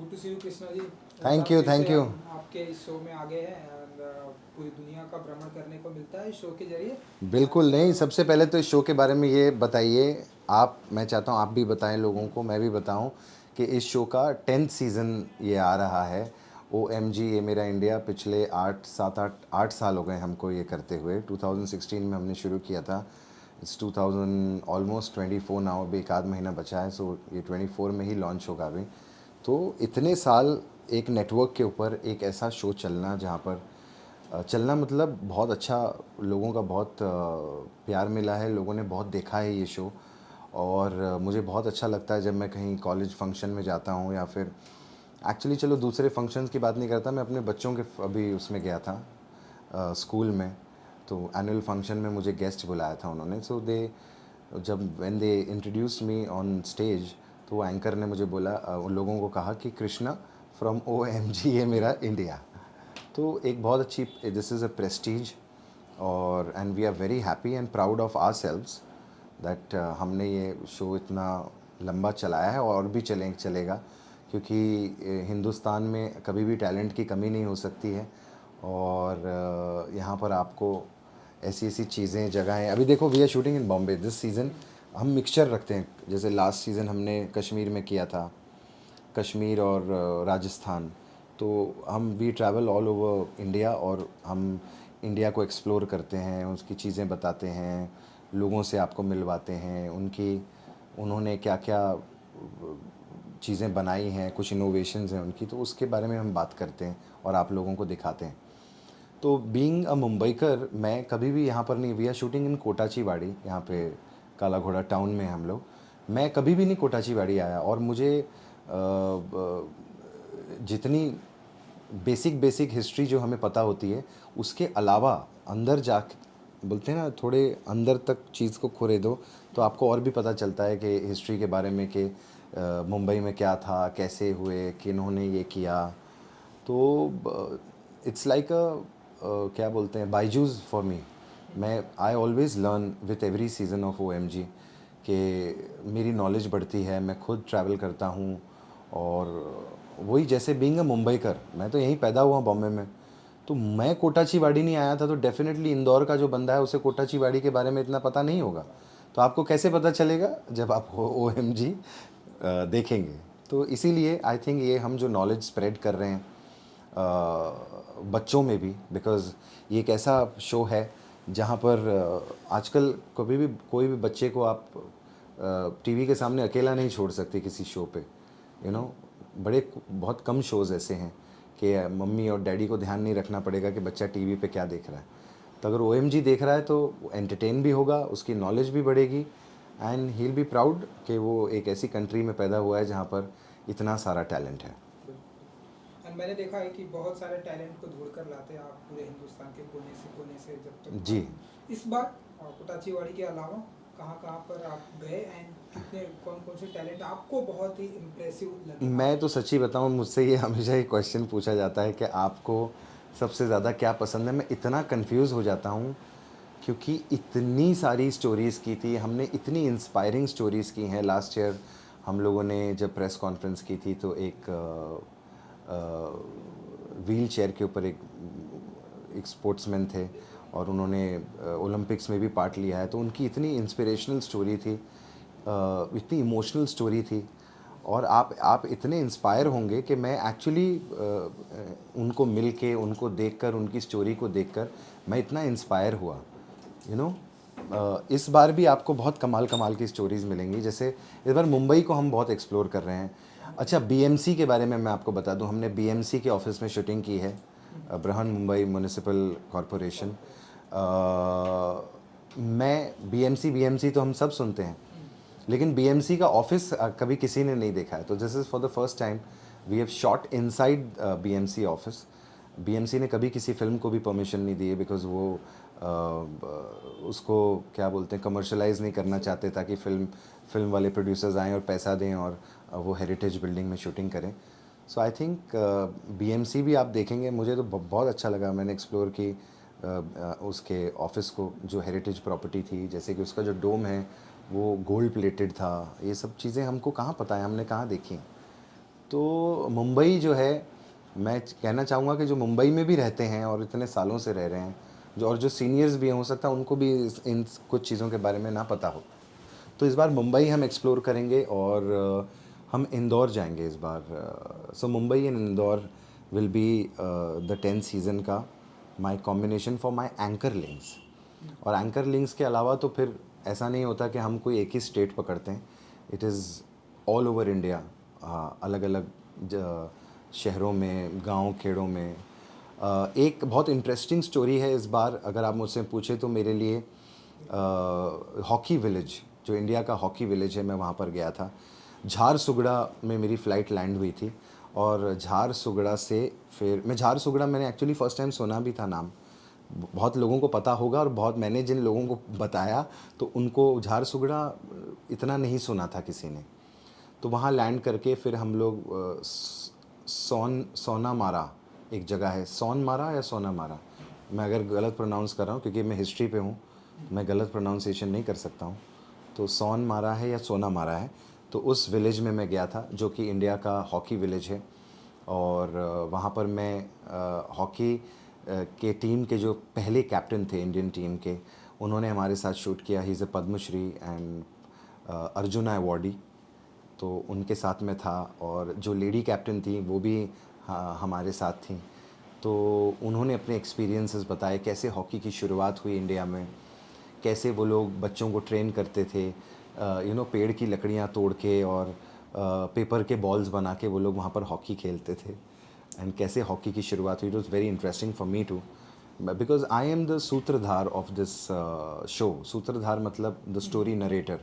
Good to see you Krishna ji. Thank you, thank you. आपके इस show में आ गए हैं and, पूरी दुनिया का भ्रमण करने को मिलता है इस शो के जरिए। बिल्कुल नहीं, सबसे पहले तो इस शो के बारे में ये बताइए आप। मैं चाहता हूँ आप भी बताएं लोगों को, मैं भी बताऊँ कि इस शो का 10th सीज़न ये आ रहा है। OMG ये मेरा इंडिया, पिछले 8 साल हो गए हमको ये करते हुए। 2016 में हमने शुरू किया था। इट्स 2000 ऑलमोस्ट 24 नाउ, अभी एक आध महीना बचा है, सो ये 24 में ही लॉन्च होगा अभी। तो इतने साल एक नेटवर्क के ऊपर एक ऐसा शो चलना, जहाँ पर चलना मतलब बहुत अच्छा, लोगों का बहुत प्यार मिला है, लोगों ने बहुत देखा है ये शो। और मुझे बहुत अच्छा लगता है जब मैं कहीं कॉलेज फंक्शन में जाता हूँ, या फिर एक्चुअली चलो दूसरे फंक्शंस की बात नहीं करता, मैं अपने बच्चों के अभी उसमें गया था स्कूल में। तो एनुअल फंक्शन में मुझे गेस्ट बुलाया था उन्होंने। सो दे जब when they introduce me on stage, तो एंकर ने मुझे बोला, उन लोगों को कहा कि कृष्णा फ्रॉम OMG ये मेरा इंडिया। तो एक बहुत अच्छी, दिस इज़ अ प्रेस्टीज, और and we are very happy and proud of ourselves that हमने ये शो इतना लंबा चलाया है और भी चलेगा, क्योंकि हिंदुस्तान में कभी भी टैलेंट की कमी नहीं हो सकती है। और यहाँ पर आपको ऐसी ऐसी चीज़ें, जगहें, अभी देखो we are shooting in Bombay this season. हम मिक्सचर रखते हैं, जैसे लास्ट सीज़न हमने कश्मीर में किया था, कश्मीर और राजस्थान। तो हम we travel all over India, और हम इंडिया को एक्सप्लोर करते हैं, उसकी चीज़ें बताते हैं, लोगों से आपको मिलवाते हैं, उन्होंने क्या क्या चीज़ें बनाई हैं, कुछ इनोवेशंस हैं उनकी, तो उसके बारे में हम बात करते हैं और आप लोगों को दिखाते हैं। तो बीइंग अ मुंबईकर, मैं कभी भी यहाँ पर नहीं, वी आर शूटिंग इन कोटाचीवाड़ी, यहाँ पे काला घोड़ा टाउन में हम लोग। मैं कभी भी नहीं कोटाचीवाड़ी आया, और मुझे जितनी बेसिक बेसिक हिस्ट्री जो हमें पता होती है, उसके अलावा अंदर जा, बोलते हैं ना, थोड़े अंदर तक चीज़ को खोरे दो, तो आपको और भी पता चलता है कि हिस्ट्री के बारे में, कि मुंबई में क्या था, कैसे हुए, किन्होंने ये किया। तो इट्स लाइक क्या बोलते हैं, बायजूस फॉर मी। मैं I always learn with every season of OMG, कि मेरी नॉलेज बढ़ती है, मैं खुद ट्रैवल करता हूँ। और वही जैसे बीइंग अ मुंबईकर, मैं तो यहीं पैदा हुआ बॉम्बे में, तो मैं कोटाचीवाड़ी नहीं आया था, तो डेफिनेटली इंदौर का जो बंदा है उसे कोटाचीवाड़ी के बारे में इतना पता नहीं होगा। तो आपको कैसे पता चलेगा, जब आप OMG देखेंगे। तो इसीलिए आई थिंक ये हम जो नॉलेज स्प्रेड कर रहे हैं बच्चों में भी, बिकॉज़ ये एक ऐसा शो है जहाँ पर आजकल कभी भी कोई भी बच्चे को आप टीवी के सामने अकेला नहीं छोड़ सकते किसी शो पे, यू नो। बड़े बहुत कम शोज़ ऐसे हैं कि मम्मी और डैडी को ध्यान नहीं रखना पड़ेगा कि बच्चा टीवी पे क्या देख रहा है। तो अगर OMG देख रहा है तो एंटरटेन भी होगा, उसकी नॉलेज भी बढ़ेगी, and he will be proud कि वो एक ऐसी कंट्री में पैदा हुआ है जहाँ पर इतना सारा टैलेंट है। एंड मैंने देखा है कि बहुत सारे टैलेंट को ढूंढ कर लाते हैं आप पूरे हिंदुस्तान के कोने से जब तक जी। इस बार कोटाचीवाड़ी के अलावा कहाँ कहाँ पर आप गए एंड कितने कौन कौन से टैलेंट आपको बहुत ही इम्प्रेसिव लगे मैं तो सच्ची बताऊँ, मुझसे ये हमेशा ये क्वेश्चन पूछा जाता है कि आपको सबसे ज़्यादा क्या पसंद है। मैं इतना कंफ्यूज हो जाता हूँ, क्योंकि इतनी सारी स्टोरीज़ की थी हमने, इतनी इंस्पायरिंग स्टोरीज़ की हैं। लास्ट ईयर हम लोगों ने जब प्रेस कॉन्फ्रेंस की थी, तो एक व्हील चेयर के ऊपर एक स्पोर्ट्समैन थे, और उन्होंने ओलंपिक्स में भी पार्ट लिया है। तो उनकी इतनी इंस्पिरेशनल स्टोरी थी, इतनी इमोशनल स्टोरी थी, और आप इतने इंस्पायर होंगे कि मैं एक्चुअली उनको मिल के, उनको देखकर, उनकी स्टोरी को देखकर मैं इतना इंस्पायर हुआ, यू नो। इस बार भी आपको बहुत कमाल कमाल की स्टोरीज़ मिलेंगी। जैसे इस बार मुंबई को हम बहुत एक्सप्लोर कर रहे हैं। अच्छा, BMC के बारे में मैं आपको बता दूं, हमने BMC के ऑफिस में शूटिंग की है, बृहन मुंबई म्यूनिसिपल कॉरपोरेशन। मैं BMC तो हम सब सुनते हैं, लेकिन BMC का ऑफिस कभी किसी ने नहीं देखा है। तो this is for the first time we have shot inside BMC office. BMC ने कभी किसी फिल्म को भी परमिशन नहीं दी है, बिकॉज़ वो उसको क्या बोलते हैं, कमर्शलाइज नहीं करना चाहते, ताकि फिल्म वाले प्रोड्यूसर्स आएँ और पैसा दें, और वो हेरिटेज बिल्डिंग में शूटिंग करें। सो आई थिंक BMC भी आप देखेंगे। मुझे तो बहुत अच्छा लगा, मैंने एक्सप्लोर की उसके ऑफिस को, जो हेरिटेज प्रॉपर्टी थी, जैसे कि उसका जो डोम है वो गोल्ड प्लेटेड था। ये सब चीज़ें हमको कहाँ पता है, हमने कहाँ देखी। तो तो मुंबई जो है, मैं कहना चाहूँगा कि जो मुंबई में भी रहते हैं और इतने सालों से रह रहे हैं, जो सीनियर्स भी हैं, हो सकता है उनको भी इन कुछ चीज़ों के बारे में ना पता हो। तो इस बार मुंबई हम एक्सप्लोर करेंगे और हम इंदौर जाएंगे इस बार। So Mumbai and Indore will be the 10th season का my combination for my anchor links. और एंकर लिंक्स के अलावा तो फिर ऐसा नहीं होता कि हम कोई एक ही स्टेट पकड़ते हैं। It is all over India, अलग अलग शहरों में, गांव खेड़ों में। एक बहुत इंटरेस्टिंग स्टोरी है इस बार, अगर आप मुझसे पूछे तो मेरे लिए हॉकी विलेज, जो इंडिया का हॉकी विलेज है, मैं वहाँ पर गया था। झारसुगड़ा में मेरी फ़्लाइट लैंड हुई थी और झारसुगड़ा से फिर मैं झारसुगड़ा, मैंने एक्चुअली फ़र्स्ट टाइम सुना भी था नाम, बहुत लोगों को पता होगा और बहुत, मैंने जिन लोगों को बताया तो उनको झारसुगड़ा इतना नहीं सुना था किसी ने। तो वहाँ लैंड करके फिर हम लोग सोनामारा एक जगह है, सोनमारा या सोनामारा, मैं अगर गलत प्रोनाउंस कर रहा हूँ क्योंकि मैं हिस्ट्री पे हूँ, मैं गलत प्रोनाउंसिएशन नहीं कर सकता हूँ। तो सोनमारा है या सोनामारा है, तो उस विलेज में मैं गया था जो कि इंडिया का हॉकी विलेज है। और वहाँ पर मैं हॉकी के टीम के जो पहले कैप्टन थे इंडियन टीम के, उन्होंने हमारे साथ शूट किया। He is a Padmashri and Arjuna awardee, तो उनके साथ में था। और जो लेडी कैप्टन थी वो भी हमारे साथ थी। तो उन्होंने अपने एक्सपीरियंसेस बताए, कैसे हॉकी की शुरुआत हुई इंडिया में, कैसे वो लोग बच्चों को ट्रेन करते थे, पेड़ की लकड़ियाँ तोड़ के और पेपर के बॉल्स बना के वो लोग वहाँ पर हॉकी खेलते थे। एंड कैसे हॉकी की शुरुआत हुई, it was very interesting for me too, because I am the sutradhar of this show. सूत्रधार मतलब द स्टोरी नरेटर।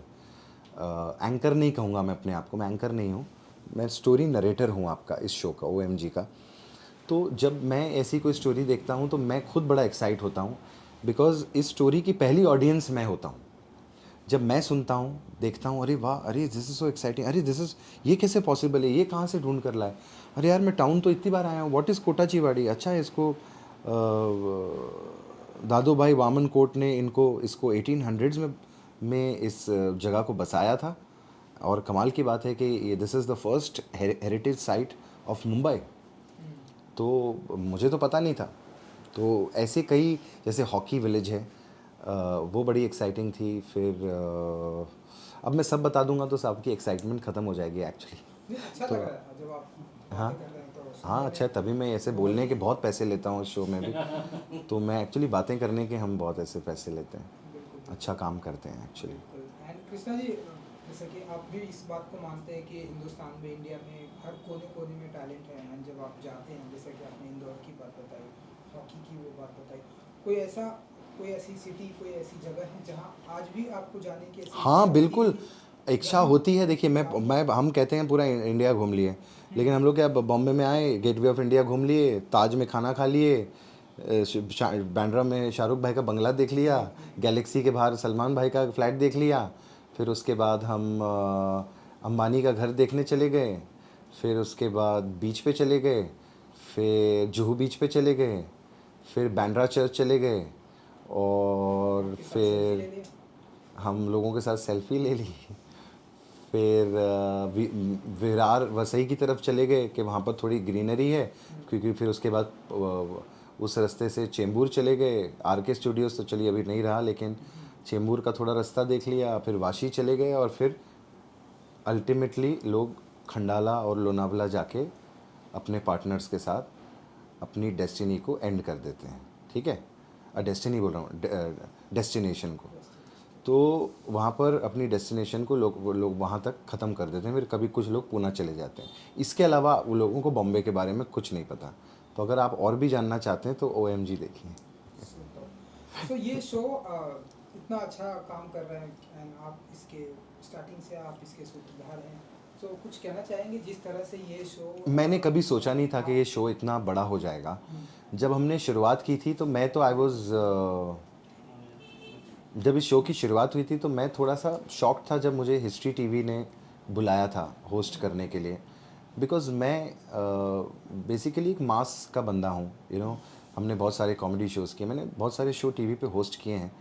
एंकर नहीं कहूँगा मैं अपने आप को, मैं एंकर नहीं हूँ, मैं स्टोरी नरेटर हूँ आपका, इस शो का, OMG का। तो जब मैं ऐसी कोई स्टोरी देखता हूँ तो मैं खुद बड़ा एक्साइट होता हूँ, बिकॉज इस स्टोरी की पहली ऑडियंस मैं होता हूँ। जब मैं सुनता हूँ, देखता हूँ, अरे वाह, अरे दिस इज़ सो एक्साइटिंग, अरे दिस इज़, ये कैसे पॉसिबल है, ये कहाँ से ढूंढ कर लाए, अरे यार मैं टाउन तो इतनी बार आया हूँ, व्हाट इज़ कोटाचीवाड़ी, अच्छा इसको दादू भाई वामन कोट ने इसको 1800s में इस जगह को बसाया था। और कमाल की बात है कि ये this is the first heritage site of Mumbai. तो मुझे तो पता नहीं था। तो ऐसे कई, जैसे हॉकी विलेज है, वो बड़ी एक्साइटिंग थी। फिर अब मैं सब बता दूंगा तो सबकी एक्साइटमेंट ख़त्म हो जाएगी एक्चुअली। नहीं, अच्छा तो लग रहा है जब आप हाँ, बातें कर रहे हैं तो हाँ, सुनने अच्छा, में। तभी मैं ऐसे बोलने के बहुत पैसे लेता हूँ इस शो में भी। तो मैं एक्चुअली बातें करने के हम बहुत ऐसे पैसे लेते हैं, बिल्कुल अच्छा काम करते हैं एक्चुअली। बिल्कुल। एंड कृष्णा जी, जैसे कि आप भी इस बात को मानते हैं कि हिंदुस्तान में, इंडिया में हर कोने कोने में टैलेंट है। एंड जब आप जाते हैं, जैसे कि आपने इंदौर की बात बताई, हॉकी की वो बात बताई, कोई ऐसी सिटी, कोई ऐसी जगह है जहाँ आज भी आपको जाने की ऐसी इच्छा हाँ, होती बिल्कुल, है इच्छा जहाँ होती है। देखिए, जहाँ मैं हम कहते हैं पूरा इंडिया घूम लिए, लेकिन हम लोग क्या, बॉम्बे में आए, गेटवे ऑफ इंडिया घूम लिए, ताज में खाना खा लिए, बांद्रा में शाहरुख भाई का बंगला देख लिया, गैलेक्सी के बाहर सलमान भाई का फ्लैट देख लिया, फिर उसके बाद हम अंबानी का घर देखने चले गए, फिर उसके बाद बीच पे चले गए, फिर जुहू बीच पे चले गए, फिर बांद्रा चर्च चले गए, और के साथ सेल्फी ले फिर लिया। हम लोगों के साथ सेल्फी ले ली। फिर विरार वसई की तरफ चले गए कि वहाँ पर थोड़ी ग्रीनरी है, क्योंकि फिर उसके बाद उस रास्ते से चेंबूर चले गए। RK स्टूडियोज़ तो चलिए अभी नहीं रहा, लेकिन चेंबूर का थोड़ा रास्ता देख लिया, फिर वाशी चले गए, और फिर अल्टीमेटली लोग खंडाला और लोनावला जाके अपने पार्टनर्स के साथ अपनी डेस्टिनी को एंड कर देते हैं। ठीक है, डेस्टिनी बोल रहा हूँ, डेस्टिनेशन को। तो वहाँ पर अपनी डेस्टिनेशन को लोग वहाँ तक ख़त्म कर देते हैं, फिर कभी कुछ लोग पुणे चले जाते हैं। इसके अलावा वो लोगों को बॉम्बे के बारे में कुछ नहीं पता। तो अगर आप और भी जानना चाहते हैं तो OMG देखिए। सो ये शो इतना अच्छा काम कर रहे हैं, एंड आप इसके स्टार्टिंग से आप इसके सूत्रधार हैं। सो कुछ कहना चाहेंगे जिस तरह से ये शो। मैंने कभी सोचा नहीं था कि ये शो इतना बड़ा हो जाएगा। जब हमने शुरुआत की थी तो मैं तो जब इस शो की शुरुआत हुई थी तो मैं थोड़ा सा शॉक था जब मुझे हिस्ट्री टीवी ने बुलाया था होस्ट करने के लिए, बिकॉज़ मैं बेसिकली एक मास का बंदा हूँ। हमने बहुत सारे कॉमेडी शोज़ किए, मैंने बहुत सारे शो टीवी पे होस्ट किए हैं,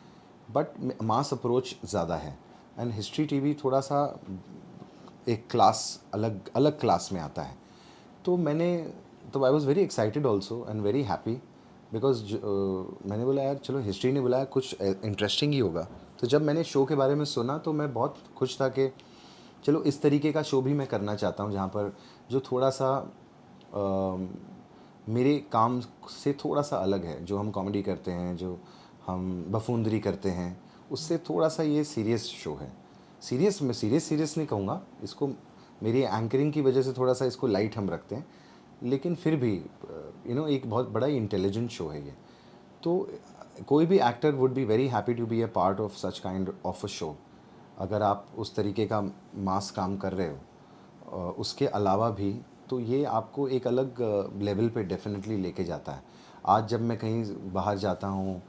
बट मास अप्रोच ज़्यादा है। एंड हिस्ट्री टीवी थोड़ा सा एक क्लास, अलग अलग क्लास में आता है। तो I was very excited also and very happy because मैंने बोला यार चलो हिस्ट्री ने बुलाया, कुछ इंटरेस्टिंग ही होगा। तो जब मैंने शो के बारे में सुना तो मैं बहुत खुश था कि चलो इस तरीके का शो भी मैं करना चाहता हूँ, जहाँ पर जो थोड़ा सा मेरे काम से थोड़ा सा अलग है। जो हम कॉमेडी करते हैं, जो हम बफूंदरी करते हैं, उससे थोड़ा सा ये सीरियस शो है। मैं सीरियस नहीं कहूँगा इसको, मेरी एंकरिंग की वजह से थोड़ा सा इसको लाइट हम रखते हैं, लेकिन फिर भी एक बहुत बड़ा इंटेलिजेंट शो है ये। तो कोई भी actor would be very happy to be a part of such kind of a show. अगर आप उस तरीके का मास काम कर रहे हो उसके अलावा भी, तो ये आपको एक अलग लेवल पे डेफिनेटली लेके जाता है। आज जब मैं कहीं बाहर जाता हूँ,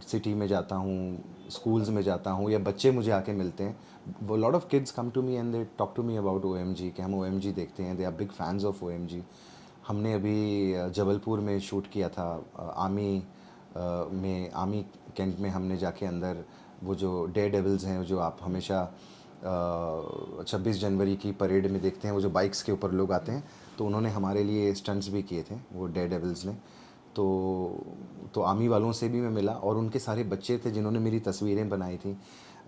सिटी में जाता हूँ, स्कूल्स में जाता हूँ, या बच्चे मुझे आके मिलते हैं, वो lot of kids come to me and they talk to me about OMG, कि हम OMG देखते हैं, they are big fans of OMG। हमने अभी जबलपुर में शूट किया था, आर्मी कैंट में हमने जाके अंदर वो जो डेयर डेविल्स हैं, जो आप हमेशा 26 जनवरी की परेड में देखते हैं, वो जो बाइक्स के ऊपर लोग आते हैं, तो उन्होंने हमारे लिए स्टंट्स भी किए थे वो डेयर डेविल्स ने। तो आर्मी वालों से भी मैं मिला, और उनके सारे बच्चे थे जिन्होंने मेरी तस्वीरें बनाई थी,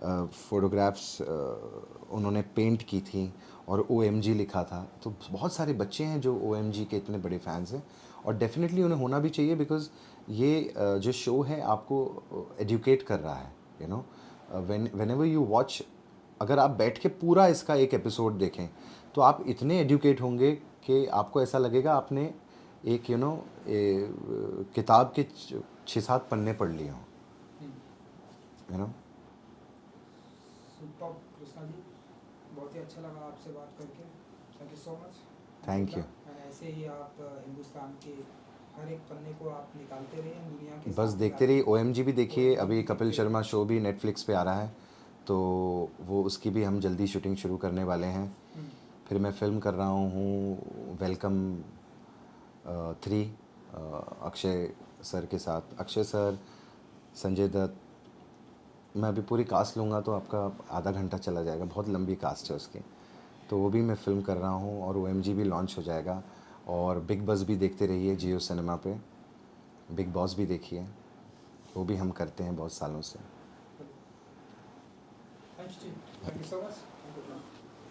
फ़ोटोग्राफ्स उन्होंने पेंट की थी, और OMG लिखा था। तो बहुत सारे बच्चे हैं जो OMG के इतने बड़े फैंस हैं, और डेफिनेटली उन्हें होना भी चाहिए, बिकॉज़ ये जो शो है आपको एजुकेट कर रहा है। वेन एवर यू वॉच, अगर आप बैठ के पूरा इसका एक एपिसोड देखें, तो आप इतने एजुकेट होंगे कि आपको ऐसा लगेगा आपने एक किताब के 6-7 पन्ने पढ़ लिए हों। You know super Krishna ji, बहुत ही अच्छा लगा आपसे बात करके। Thank you so much. Thank you. ऐसे ही आप हिंदुस्तान के हर एक पन्ने को आप निकालते रहिए दुनिया के बस सामने देखते आगे। रहिए, OMG भी देखिए। OMG अभी भी कपिल देखते शर्मा रहिए। शो भी नेटफ्लिक्स पे आ रहा है, तो वो उसकी भी हम जल्दी शूटिंग शुरू करने वाले हैं। हम्म, फिर मैं फ़िल्म कर रहा हूँ वेलकम 3, अक्षय सर के साथ, अक्षय सर, संजय दत्त। मैं अभी पूरी कास्ट लूँगा तो आपका आधा घंटा चला जाएगा, बहुत लंबी कास्ट है उसकी। तो वो भी मैं फ़िल्म कर रहा हूँ, और OMG भी लॉन्च हो जाएगा। और बिग बॉस भी देखते रहिए जियो सिनेमा पे, बिग बॉस भी देखिए, वो भी हम करते हैं बहुत सालों से। Thank you so much.